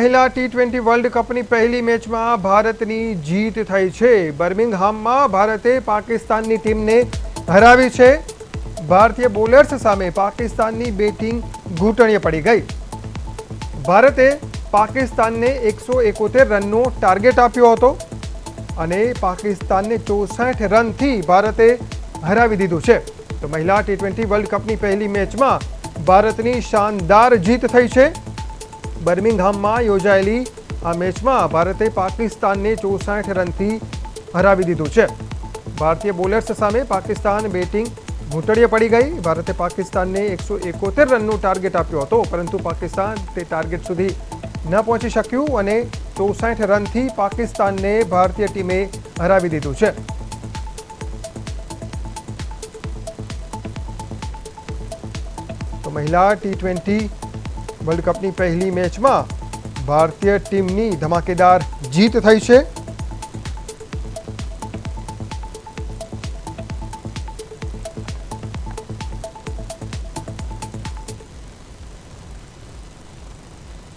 महिला T20 world company पहली match में भारतनी जीत थई छे। बर्मिंगहाम में भारते पाकिस्ताननी टीमने हरावी छे। भारतीय बोलर्स सामे पाकिस्ताननी बेटिंग घूंटणीए पड़ी गई। भारते पाकिस्तानने 171 रननो टार्गेट आप्यो हतो अने पाकिस्तानने 64 रनथी भारते हरावी दीधुं छे। तो महिला T20 वर्ल्ड कपनी पहली मैच में भारतनी शानदार जीत थई छे। बर्मिंगहाम में योजायेली आ मैच में भारते पाकिस्तान ने 64 रन थी हरावी दीधुं छे। भारतीय बोलर्स सामे पाकिस्तान बेटिंग घूंटणीए पड़ी गई। भारते पाकिस्तान ने 171 रननो टार्गेट आप्यो हतो, परंतु पाकिस्तान ते टार्गेट सुधी न पहोंची शक्युं अने 64 रन थी पाकिस्तान ने भारतीय टीमे हरावी दीधुं छे। तो महिला T20 वर्ल्ड कपनी पहली मैच में भारतीय टीमनी धमाकेदार जीत थई छे।